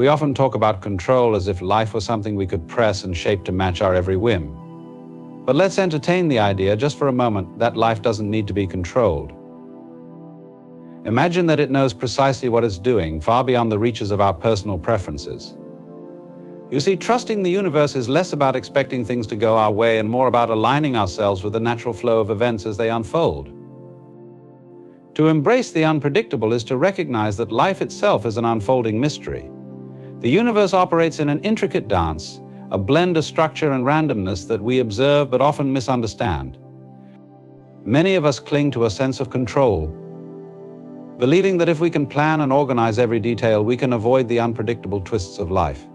We often talk about control as if life was something we could press and shape to match our every whim. But let's entertain the idea just for a moment that life doesn't need to be controlled. Imagine that it knows precisely what it's doing, far beyond the reaches of our personal preferences. You see, trusting the universe is less about expecting things to go our way and more about aligning ourselves with the natural flow of events as they unfold. To embrace the unpredictable is to recognize that life itself is an unfolding mystery. The universe operates in an intricate dance, a blend of structure and randomness that we observe but often misunderstand. Many of us cling to a sense of control, believing that if we can plan and organize every detail, we can avoid the unpredictable twists of life.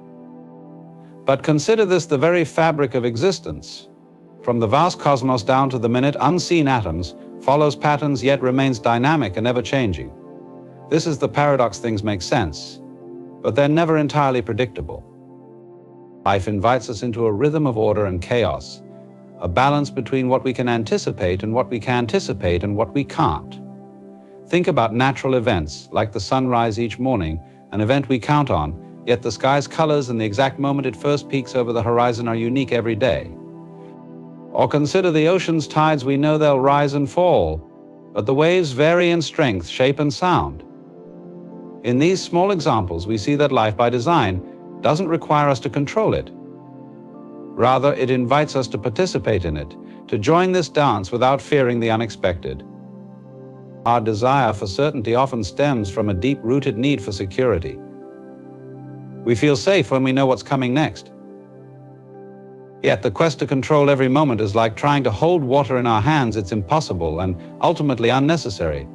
But consider this the very fabric of existence. From the vast cosmos down to the minute, unseen atoms, follows patterns yet remains dynamic and ever-changing. This is the paradox: things make sense, but they're never entirely predictable. Life invites us into a rhythm of order and chaos, a balance between what we can anticipate and what we can anticipate and what we can't. Think about natural events, like the sunrise each morning, an event we count on, yet the sky's colors and the exact moment it first peaks over the horizon are unique every day. Or consider the ocean's tides. We know they'll rise and fall, but the waves vary in strength, shape, and sound. In these small examples, we see that life by design doesn't require us to control it. Rather, it invites us to participate in it, to join this dance without fearing the unexpected. Our desire for certainty often stems from a deep-rooted need for security. We feel safe when we know what's coming next. Yet the quest to control every moment is like trying to hold water in our hands. It's impossible and ultimately unnecessary.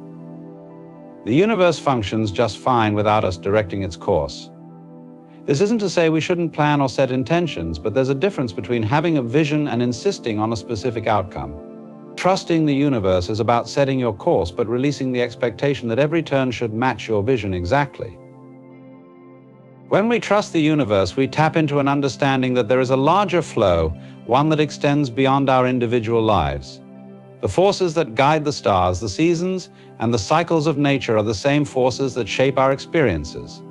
The universe functions just fine without us directing its course. This isn't to say we shouldn't plan or set intentions, but there's a difference between having a vision and insisting on a specific outcome. Trusting the universe is about setting your course, but releasing the expectation that every turn should match your vision exactly. When we trust the universe, we tap into an understanding that there is a larger flow, one that extends beyond our individual lives. The forces that guide the stars, the seasons, and the cycles of nature are the same forces that shape our experiences.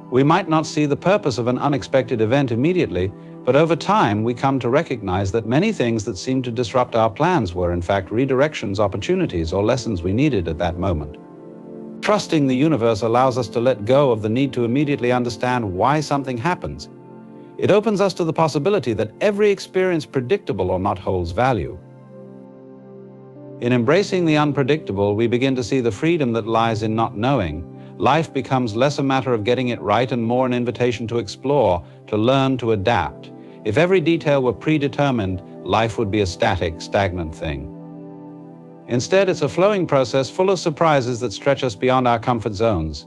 We might not see the purpose of an unexpected event immediately, but over time we come to recognize that many things that seemed to disrupt our plans were in fact redirections, opportunities, or lessons we needed at that moment. Trusting the universe allows us to let go of the need to immediately understand why something happens. It opens us to the possibility that every experience, predictable or not, holds value. In embracing the unpredictable, we begin to see the freedom that lies in not knowing. Life becomes less a matter of getting it right and more an invitation to explore, to learn, to adapt. If every detail were predetermined, life would be a static, stagnant thing. Instead, it's a flowing process full of surprises that stretch us beyond our comfort zones.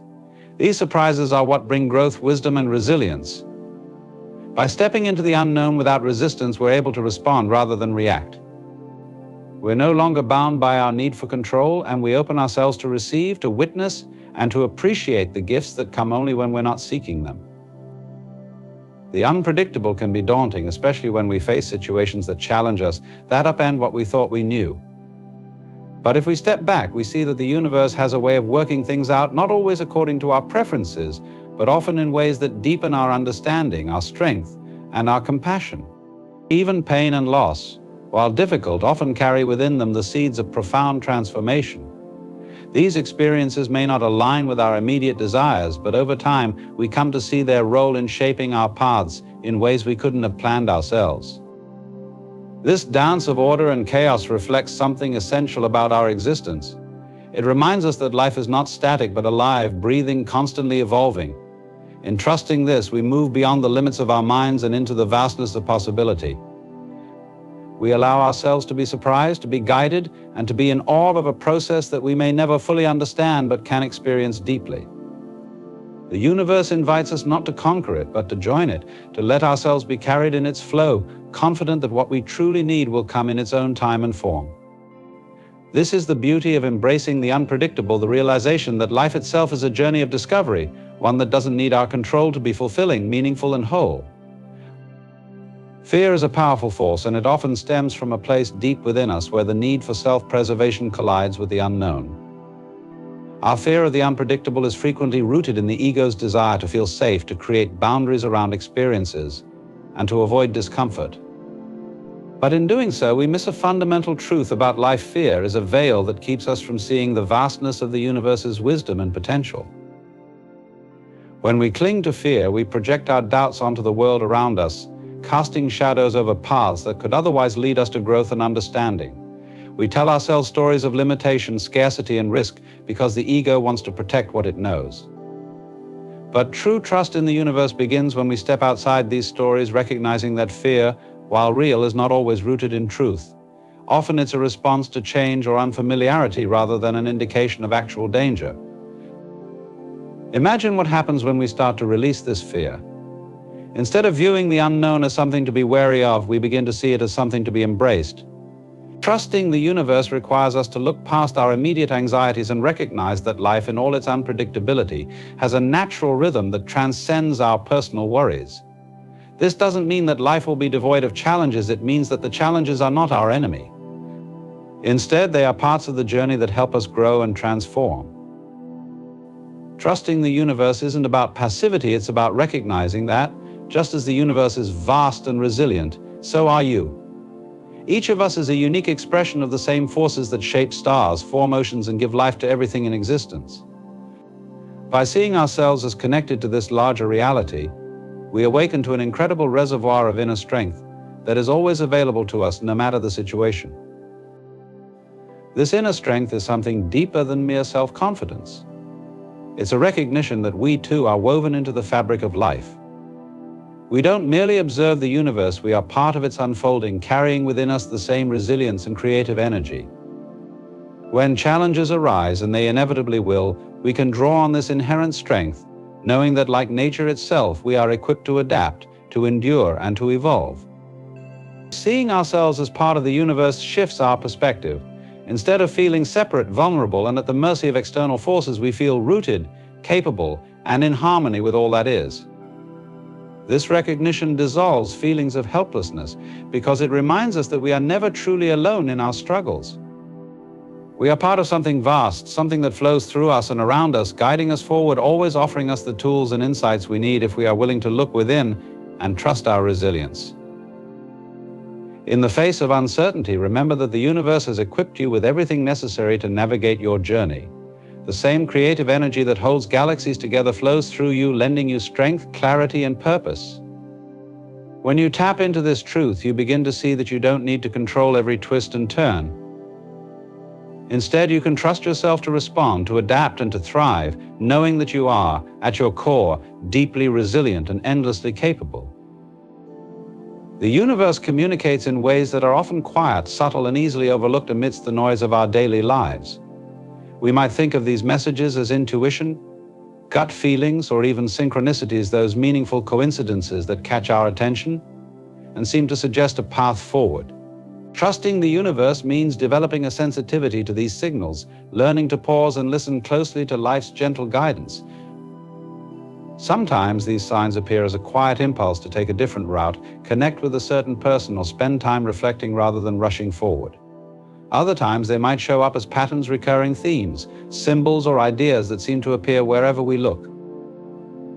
These surprises are what bring growth, wisdom, and resilience. By stepping into the unknown without resistance, we're able to respond rather than react. We're no longer bound by our need for control, and we open ourselves to receive, to witness, and to appreciate the gifts that come only when we're not seeking them. The unpredictable can be daunting, especially when we face situations that challenge us, that upend what we thought we knew. But if we step back, we see that the universe has a way of working things out, not always according to our preferences, but often in ways that deepen our understanding, our strength, and our compassion. Even pain and loss, while difficult, often carry within them the seeds of profound transformation. These experiences may not align with our immediate desires, but over time, we come to see their role in shaping our paths in ways we couldn't have planned ourselves. This dance of order and chaos reflects something essential about our existence. It reminds us that life is not static, but alive, breathing, constantly evolving. In trusting this, we move beyond the limits of our minds and into the vastness of possibility. We allow ourselves to be surprised, to be guided, and to be in awe of a process that we may never fully understand but can experience deeply. The universe invites us not to conquer it, but to join it, to let ourselves be carried in its flow, confident that what we truly need will come in its own time and form. This is the beauty of embracing the unpredictable, the realization that life itself is a journey of discovery, one that doesn't need our control to be fulfilling, meaningful, and whole. Fear is a powerful force, and it often stems from a place deep within us where the need for self-preservation collides with the unknown. Our fear of the unpredictable is frequently rooted in the ego's desire to feel safe, to create boundaries around experiences, and to avoid discomfort. But in doing so, we miss a fundamental truth about life. Fear is a veil that keeps us from seeing the vastness of the universe's wisdom and potential. When we cling to fear, we project our doubts onto the world around us, casting shadows over paths that could otherwise lead us to growth and understanding. We tell ourselves stories of limitation, scarcity, and risk because the ego wants to protect what it knows. But true trust in the universe begins when we step outside these stories, recognizing that fear, while real, is not always rooted in truth. Often it's a response to change or unfamiliarity rather than an indication of actual danger. Imagine what happens when we start to release this fear. Instead of viewing the unknown as something to be wary of, we begin to see it as something to be embraced. Trusting the universe requires us to look past our immediate anxieties and recognize that life, in all its unpredictability, has a natural rhythm that transcends our personal worries. This doesn't mean that life will be devoid of challenges. It means that the challenges are not our enemy. Instead, they are parts of the journey that help us grow and transform. Trusting the universe isn't about passivity, it's about recognizing that, just as the universe is vast and resilient, so are you. Each of us is a unique expression of the same forces that shape stars, form oceans, and give life to everything in existence. By seeing ourselves as connected to this larger reality, we awaken to an incredible reservoir of inner strength that is always available to us no matter the situation. This inner strength is something deeper than mere self-confidence. It's a recognition that we too are woven into the fabric of life. We don't merely observe the universe, we are part of its unfolding, carrying within us the same resilience and creative energy. When challenges arise, and they inevitably will, we can draw on this inherent strength, knowing that, like nature itself, we are equipped to adapt, to endure, and to evolve. Seeing ourselves as part of the universe shifts our perspective. Instead of feeling separate, vulnerable, and at the mercy of external forces, we feel rooted, capable, and in harmony with all that is. This recognition dissolves feelings of helplessness because it reminds us that we are never truly alone in our struggles. We are part of something vast, something that flows through us and around us, guiding us forward, always offering us the tools and insights we need if we are willing to look within and trust our resilience. In the face of uncertainty, remember that the universe has equipped you with everything necessary to navigate your journey. The same creative energy that holds galaxies together flows through you, lending you strength, clarity, and purpose. When you tap into this truth, you begin to see that you don't need to control every twist and turn. Instead, you can trust yourself to respond, to adapt, and to thrive, knowing that you are, at your core, deeply resilient and endlessly capable. The universe communicates in ways that are often quiet, subtle, and easily overlooked amidst the noise of our daily lives. We might think of these messages as intuition, gut feelings, or even synchronicities, those meaningful coincidences that catch our attention and seem to suggest a path forward. Trusting the universe means developing a sensitivity to these signals, learning to pause and listen closely to life's gentle guidance. Sometimes these signs appear as a quiet impulse to take a different route, connect with a certain person, or spend time reflecting rather than rushing forward. Other times they might show up as patterns, recurring themes, symbols, or ideas that seem to appear wherever we look.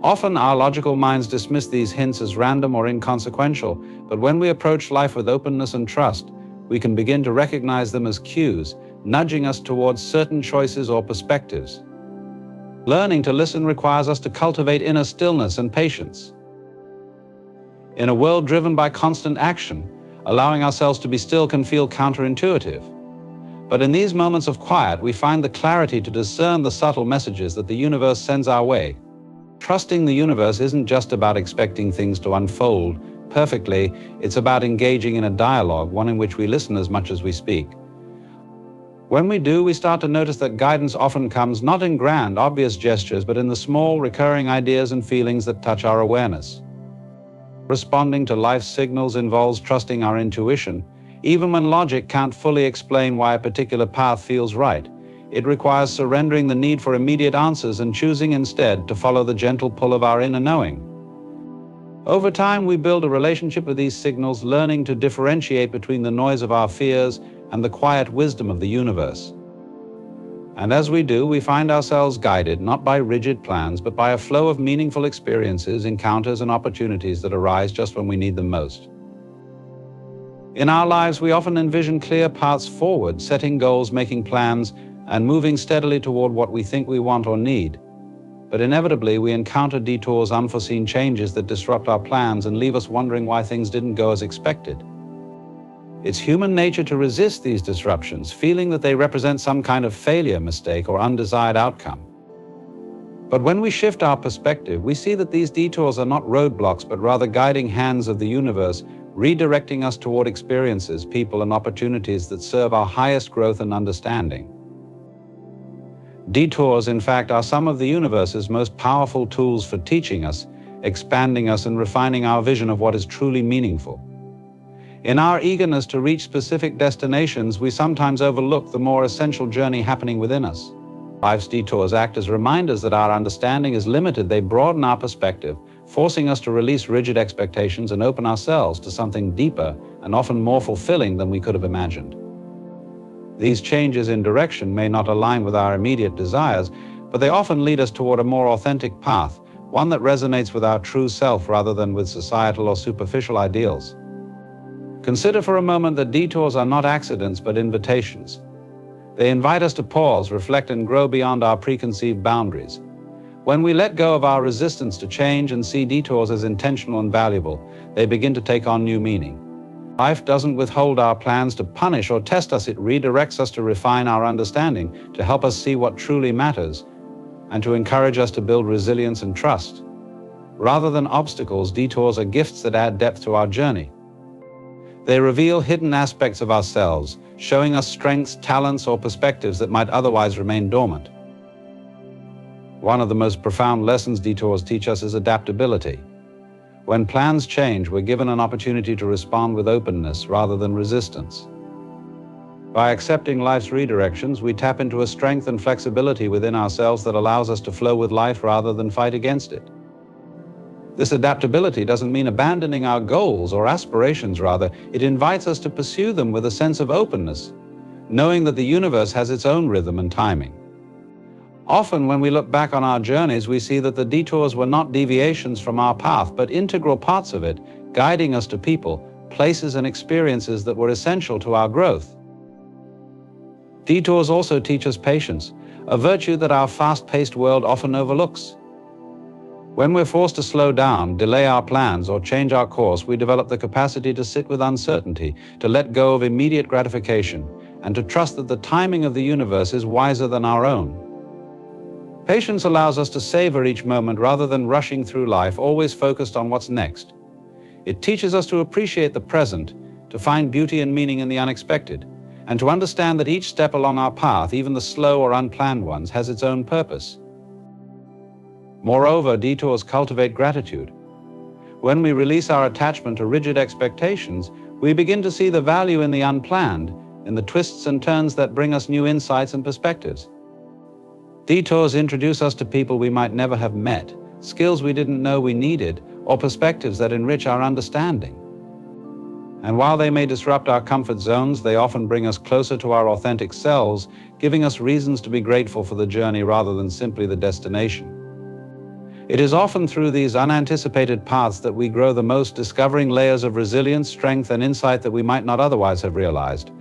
Often our logical minds dismiss these hints as random or inconsequential, but when we approach life with openness and trust, we can begin to recognize them as cues, nudging us towards certain choices or perspectives. Learning to listen requires us to cultivate inner stillness and patience. In a world driven by constant action, allowing ourselves to be still can feel counterintuitive. But in these moments of quiet, we find the clarity to discern the subtle messages that the universe sends our way. Trusting the universe isn't just about expecting things to unfold perfectly, it's about engaging in a dialogue, one in which we listen as much as we speak. When we do, we start to notice that guidance often comes not in grand, obvious gestures, but in the small, recurring ideas and feelings that touch our awareness. Responding to life's signals involves trusting our intuition, even when logic can't fully explain why a particular path feels right. It requires surrendering the need for immediate answers and choosing instead to follow the gentle pull of our inner knowing. Over time, we build a relationship with these signals, learning to differentiate between the noise of our fears and the quiet wisdom of the universe. And as we do, we find ourselves guided not by rigid plans, but by a flow of meaningful experiences, encounters, and opportunities that arise just when we need them most. In our lives, we often envision clear paths forward, setting goals, making plans, and moving steadily toward what we think we want or need. But inevitably, we encounter detours, unforeseen changes that disrupt our plans and leave us wondering why things didn't go as expected. It's human nature to resist these disruptions, feeling that they represent some kind of failure, mistake, or undesired outcome. But when we shift our perspective, we see that these detours are not roadblocks, but rather guiding hands of the universe, redirecting us toward experiences, people, and opportunities that serve our highest growth and understanding. Detours, in fact, are some of the universe's most powerful tools for teaching us, expanding us, and refining our vision of what is truly meaningful. In our eagerness to reach specific destinations, we sometimes overlook the more essential journey happening within us. Life's detours act as reminders that our understanding is limited. They broaden our perspective, forcing us to release rigid expectations and open ourselves to something deeper and often more fulfilling than we could have imagined. These changes in direction may not align with our immediate desires, but they often lead us toward a more authentic path, one that resonates with our true self rather than with societal or superficial ideals. Consider for a moment that detours are not accidents but invitations. They invite us to pause, reflect, and grow beyond our preconceived boundaries. When we let go of our resistance to change and see detours as intentional and valuable, they begin to take on new meaning. Life doesn't withhold our plans to punish or test us. It redirects us to refine our understanding, to help us see what truly matters, and to encourage us to build resilience and trust. Rather than obstacles, detours are gifts that add depth to our journey. They reveal hidden aspects of ourselves, showing us strengths, talents, or perspectives that might otherwise remain dormant. One of the most profound lessons detours teach us is adaptability. When plans change, we're given an opportunity to respond with openness rather than resistance. By accepting life's redirections, we tap into a strength and flexibility within ourselves that allows us to flow with life rather than fight against it. This adaptability doesn't mean abandoning our goals or aspirations. Rather, it invites us to pursue them with a sense of openness, knowing that the universe has its own rhythm and timing. Often, when we look back on our journeys, we see that the detours were not deviations from our path, but integral parts of it, guiding us to people, places, and experiences that were essential to our growth. Detours also teach us patience, a virtue that our fast-paced world often overlooks. When we're forced to slow down, delay our plans, or change our course, we develop the capacity to sit with uncertainty, to let go of immediate gratification, and to trust that the timing of the universe is wiser than our own. Patience allows us to savor each moment rather than rushing through life, always focused on what's next. It teaches us to appreciate the present, to find beauty and meaning in the unexpected, and to understand that each step along our path, even the slow or unplanned ones, has its own purpose. Moreover, detours cultivate gratitude. When we release our attachment to rigid expectations, we begin to see the value in the unplanned, in the twists and turns that bring us new insights and perspectives. Detours introduce us to people we might never have met, skills we didn't know we needed, or perspectives that enrich our understanding. And while they may disrupt our comfort zones, they often bring us closer to our authentic selves, giving us reasons to be grateful for the journey rather than simply the destination. It is often through these unanticipated paths that we grow the most, discovering layers of resilience, strength, and insight that we might not otherwise have realized.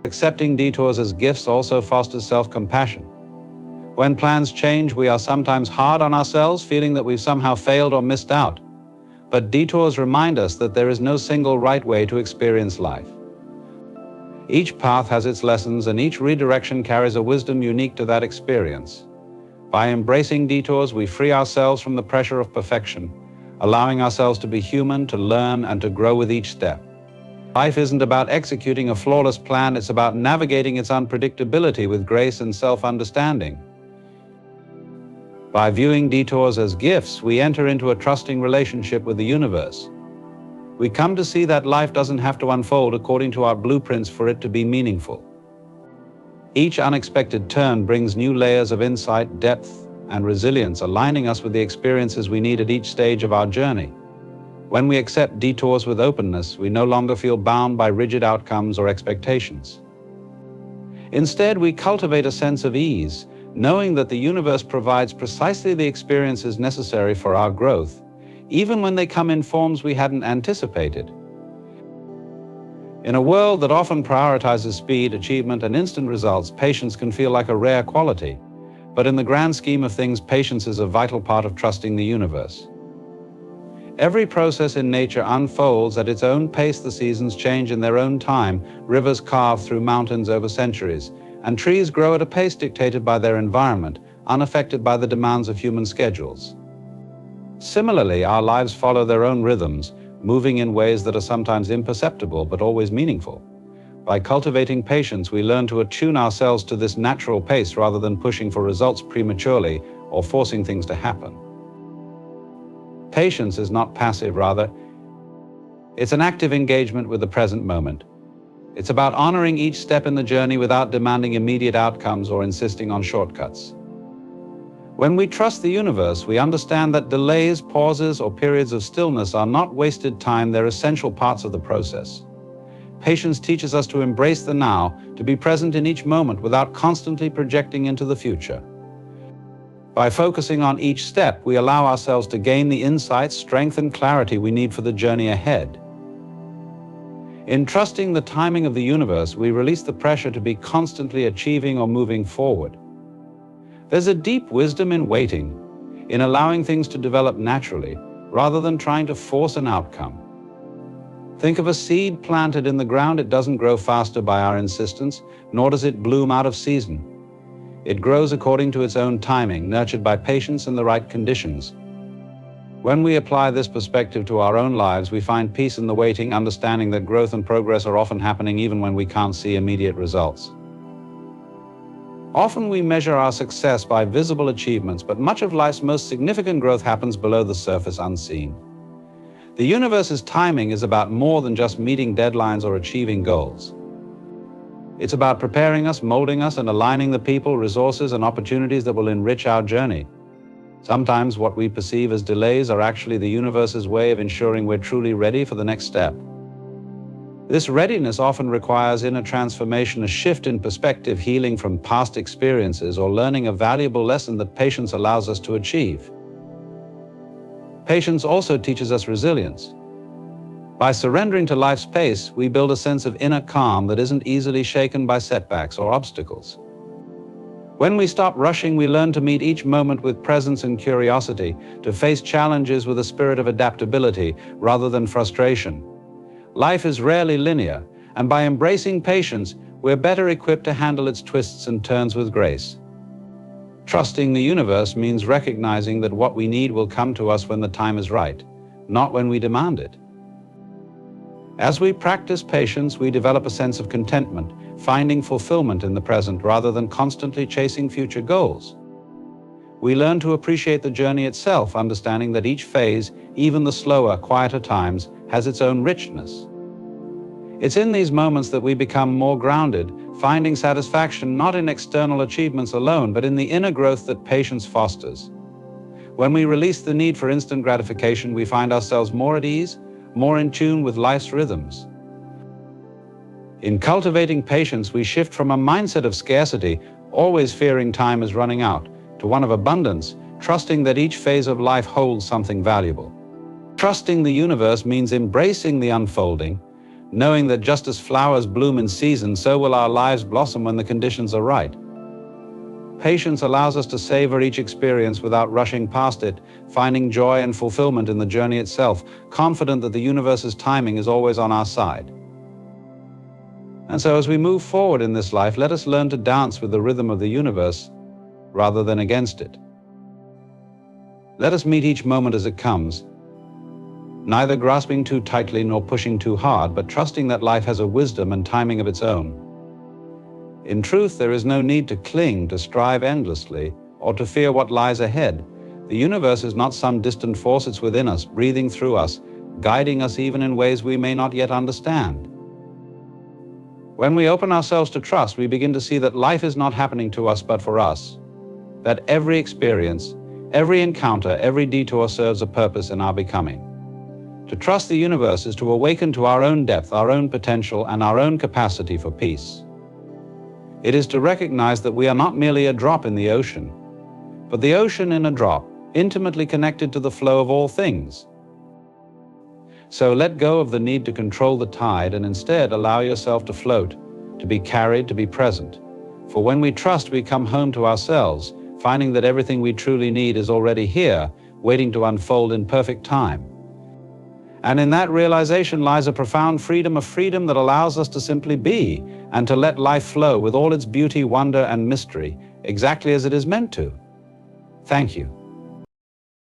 Accepting detours as gifts also fosters self-compassion. When plans change, we are sometimes hard on ourselves, feeling that we've somehow failed or missed out. But detours remind us that there is no single right way to experience life. Each path has its lessons, and each redirection carries a wisdom unique to that experience. By embracing detours, we free ourselves from the pressure of perfection, allowing ourselves to be human, to learn, and to grow with each step. Life isn't about executing a flawless plan, it's about navigating its unpredictability with grace and self-understanding. By viewing detours as gifts, we enter into a trusting relationship with the universe. We come to see that life doesn't have to unfold according to our blueprints for it to be meaningful. Each unexpected turn brings new layers of insight, depth, and resilience, aligning us with the experiences we need at each stage of our journey. When we accept detours with openness, we no longer feel bound by rigid outcomes or expectations. Instead, we cultivate a sense of ease, knowing that the universe provides precisely the experiences necessary for our growth, even when they come in forms we hadn't anticipated. In a world that often prioritizes speed, achievement, and instant results, patience can feel like a rare quality. But in the grand scheme of things, patience is a vital part of trusting the universe. Every process in nature unfolds at its own pace. The seasons change in their own time, rivers carve through mountains over centuries, and trees grow at a pace dictated by their environment, unaffected by the demands of human schedules. Similarly, our lives follow their own rhythms, moving in ways that are sometimes imperceptible but always meaningful. By cultivating patience, we learn to attune ourselves to this natural pace rather than pushing for results prematurely or forcing things to happen. Patience is not passive, rather, it's an active engagement with the present moment. It's about honoring each step in the journey without demanding immediate outcomes or insisting on shortcuts. When we trust the universe, we understand that delays, pauses, or periods of stillness are not wasted time, they're essential parts of the process. Patience teaches us to embrace the now, to be present in each moment without constantly projecting into the future. By focusing on each step, we allow ourselves to gain the insights, strength, and clarity we need for the journey ahead. In trusting the timing of the universe, we release the pressure to be constantly achieving or moving forward. There's a deep wisdom in waiting, in allowing things to develop naturally, rather than trying to force an outcome. Think of a seed planted in the ground. It doesn't grow faster by our insistence, nor does it bloom out of season. It grows according to its own timing, nurtured by patience and the right conditions. When we apply this perspective to our own lives, we find peace in the waiting, understanding that growth and progress are often happening even when we can't see immediate results. Often we measure our success by visible achievements, but much of life's most significant growth happens below the surface, unseen. The universe's timing is about more than just meeting deadlines or achieving goals. It's about preparing us, molding us, and aligning the people, resources, and opportunities that will enrich our journey. Sometimes what we perceive as delays are actually the universe's way of ensuring we're truly ready for the next step. This readiness often requires inner transformation, a shift in perspective, healing from past experiences, or learning a valuable lesson that patience allows us to achieve. Patience also teaches us resilience. By surrendering to life's pace, we build a sense of inner calm that isn't easily shaken by setbacks or obstacles. When we stop rushing, we learn to meet each moment with presence and curiosity, to face challenges with a spirit of adaptability rather than frustration. Life is rarely linear, and by embracing patience, we're better equipped to handle its twists and turns with grace. Trusting the universe means recognizing that what we need will come to us when the time is right, not when we demand it. As we practice patience, we develop a sense of contentment, finding fulfillment in the present rather than constantly chasing future goals. We learn to appreciate the journey itself, understanding that each phase, even the slower, quieter times, has its own richness. It's in these moments that we become more grounded, finding satisfaction not in external achievements alone, but in the inner growth that patience fosters. When we release the need for instant gratification, we find ourselves more at ease, more in tune with life's rhythms. In cultivating patience, we shift from a mindset of scarcity, always fearing time is running out, to one of abundance, trusting that each phase of life holds something valuable. Trusting the universe means embracing the unfolding, knowing that just as flowers bloom in season, so will our lives blossom when the conditions are right. Patience allows us to savor each experience without rushing past it, finding joy and fulfillment in the journey itself, confident that the universe's timing is always on our side. And so as we move forward in this life, let us learn to dance with the rhythm of the universe rather than against it. Let us meet each moment as it comes, neither grasping too tightly nor pushing too hard, but trusting that life has a wisdom and timing of its own. In truth, there is no need to cling, to strive endlessly, or to fear what lies ahead. The universe is not some distant force, it's within us, breathing through us, guiding us even in ways we may not yet understand. When we open ourselves to trust, we begin to see that life is not happening to us but for us, that every experience, every encounter, every detour serves a purpose in our becoming. To trust the universe is to awaken to our own depth, our own potential, and our own capacity for peace. It is to recognize that we are not merely a drop in the ocean, but the ocean in a drop, intimately connected to the flow of all things. So let go of the need to control the tide and instead allow yourself to float, to be carried, to be present. For when we trust, we come home to ourselves, finding that everything we truly need is already here, waiting to unfold in perfect time. And in that realization lies a profound freedom, a freedom that allows us to simply be and to let life flow with all its beauty, wonder, and mystery, exactly as it is meant to. Thank you.